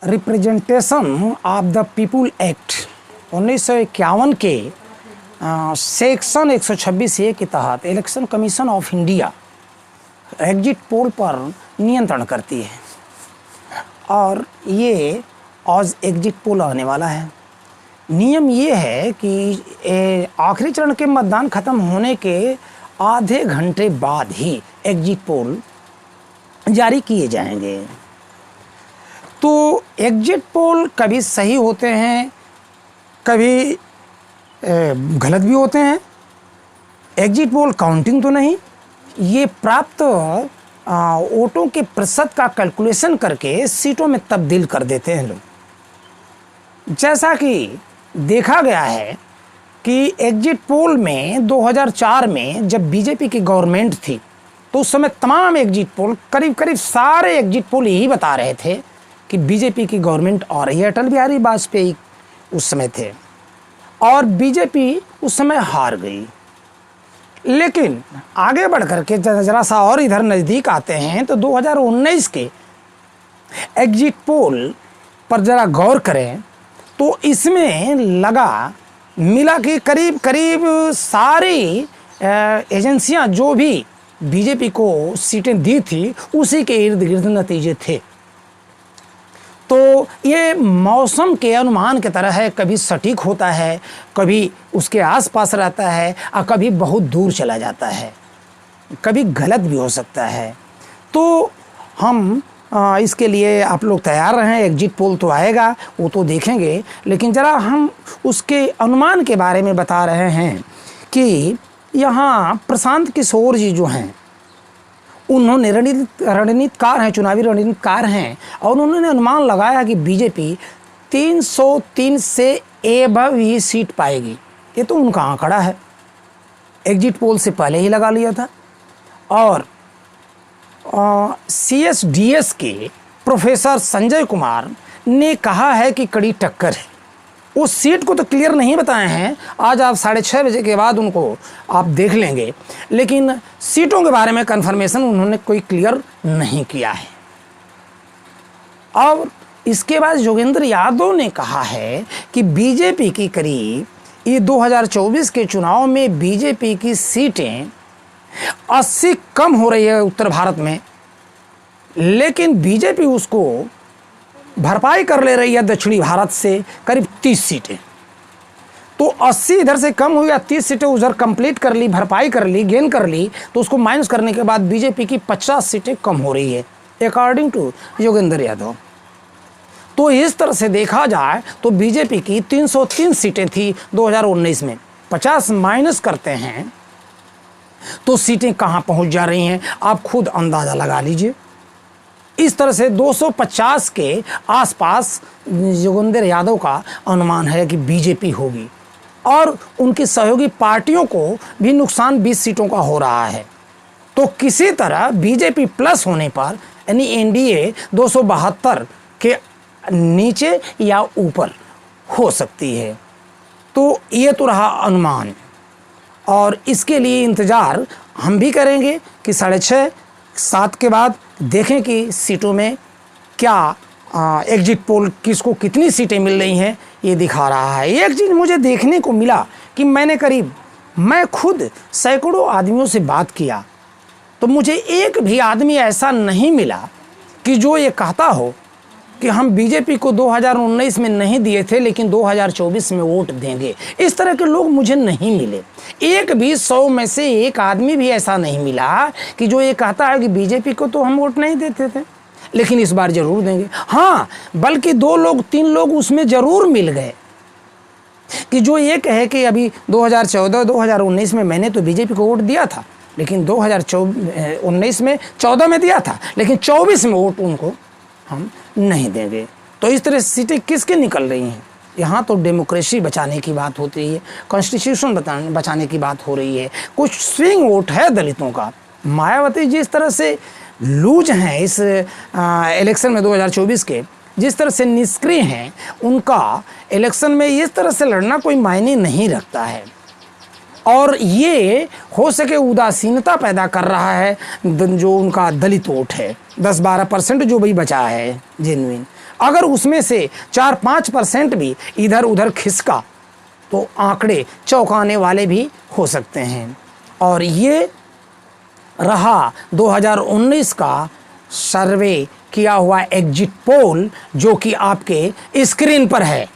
Representation of the people act 1951 के section 126A के तहत election commission of India exit poll पर नियंत्रण करती है और ये आज एग्जिट पोल आने वाला है। नियम ये है कि आखिरी चरण के मतदान खत्म होने के आधे घंटे बाद ही एग्जिट पोल जारी किए जाएंगे। तो एग्जिट पोल कभी सही होते हैं, कभी गलत भी होते हैं। एग्जिट पोल काउंटिंग तो नहीं, ये प्राप्त वोटों के प्रतिशत का कैलकुलेशन करके सीटों में तब्दील कर देते हैं लोग। जैसा कि देखा गया है कि एग्जिट पोल में 2004 में जब बीजेपी की गवर्नमेंट थी तो उस समय तमाम एग्जिट पोल करीब सारे एग्जिट पोल यही बता रहे थे कि बीजेपी की गवर्नमेंट आ रही है। अटल बिहारी वाजपेयी उस समय थे और बीजेपी उस समय हार गई। लेकिन आगे बढ़ करके जरा सा और इधर नज़दीक आते हैं तो 2019 के एग्जिट पोल पर ज़रा गौर करें तो इसमें मिला कि करीब सारी एजेंसियां जो भी बीजेपी को सीटें दी थी उसी के इर्द गिर्द नतीजे थे। तो ये मौसम के अनुमान की तरह है, कभी सटीक होता है, कभी उसके आसपास रहता है और कभी बहुत दूर चला जाता है, कभी गलत भी हो सकता है। तो हम इसके लिए आप लोग तैयार रहें। एग्जिट पोल तो आएगा, वो तो देखेंगे, लेकिन ज़रा हम उसके अनुमान के बारे में बता रहे हैं कि यहाँ प्रशांत किशोर जी जो हैं उन्होंने रणनीतिकार हैं, चुनावी रणनीतिकार हैं और उन्होंने अनुमान लगाया कि बीजेपी 303 से एबव ही सीट पाएगी। ये तो उनका आंकड़ा है, एग्जिट पोल से पहले ही लगा लिया था। और CSDS के प्रोफेसर संजय कुमार ने कहा है कि कड़ी टक्कर है। उस सीट को तो क्लियर नहीं बताए हैं, आज आप 6:30 बजे के बाद उनको आप देख लेंगे, लेकिन सीटों के बारे में कन्फर्मेशन उन्होंने कोई क्लियर नहीं किया है। और इसके बाद योगेंद्र यादव ने कहा है कि बीजेपी की करीब ये 2024 के चुनाव में बीजेपी की सीटें 80 कम हो रही है उत्तर भारत में, लेकिन बीजेपी उसको भरपाई कर ले रही है दक्षिणी भारत से करीब 30 सीटें। तो 80 इधर से कम हुई या 30 सीटें उधर कंप्लीट कर ली, भरपाई कर ली, गेन कर ली, तो उसको माइनस करने के बाद बीजेपी की 50 सीटें कम हो रही है अकॉर्डिंग टू योगेंद्र यादव। तो इस तरह से देखा जाए तो बीजेपी की 303 सीटें थी 2019 में, 50 माइनस करते हैं तो सीटें कहाँ पहुँच जा रही हैं, आप खुद अंदाज़ा लगा लीजिए। इस तरह से 250 के आसपास योगेंद्र यादव का अनुमान है कि बीजेपी होगी और उनकी सहयोगी पार्टियों को भी नुकसान 20 सीटों का हो रहा है। तो किसी तरह बीजेपी प्लस होने पर यानी एनडीए 272 के नीचे या ऊपर हो सकती है। तो ये तो रहा अनुमान और इसके लिए इंतज़ार हम भी करेंगे कि 6:30-7 के बाद देखें कि सीटों में क्या एग्जिट पोल किसको कितनी सीटें मिल रही हैं ये दिखा रहा है। एक चीज़ मुझे देखने को मिला कि मैं खुद सैकड़ों आदमियों से बात किया तो मुझे एक भी आदमी ऐसा नहीं मिला कि जो ये कहता हो कि हम बीजेपी को 2019 में नहीं दिए थे लेकिन 2024 में वोट देंगे। इस तरह के लोग मुझे नहीं मिले। एक भी 100 में से एक आदमी भी ऐसा नहीं मिला कि जो ये कहता है कि बीजेपी को तो हम वोट नहीं देते थे लेकिन इस बार ज़रूर देंगे। हाँ, बल्कि 2 लोग 3 लोग उसमें ज़रूर मिल गए कि जो ये कहे कि अभी 2014-2019 में मैंने तो बीजेपी को वोट दिया था लेकिन 2019 में 14 में दिया था लेकिन 24 में वोट उनको हम नहीं देंगे। तो इस तरह सीटें किसके निकल रही हैं? यहाँ तो डेमोक्रेसी बचाने की बात होती है, कॉन्स्टिट्यूशन बचाने की बात हो रही है। कुछ स्विंग वोट है दलितों का। मायावती जिस तरह से लूज हैं इस इलेक्शन में 2024 के, जिस तरह से निष्क्रिय हैं, उनका इलेक्शन में इस तरह से लड़ना कोई मायने नहीं रखता है और ये हो सके उदासीनता पैदा कर रहा है जो उनका दलित वोट है 10-12% जो भी बचा है जेन्युइन। अगर उसमें से 4-5% भी इधर उधर खिसका तो आंकड़े चौंकाने वाले भी हो सकते हैं। और ये रहा 2019 का सर्वे किया हुआ एग्जिट पोल जो कि आपके स्क्रीन पर है।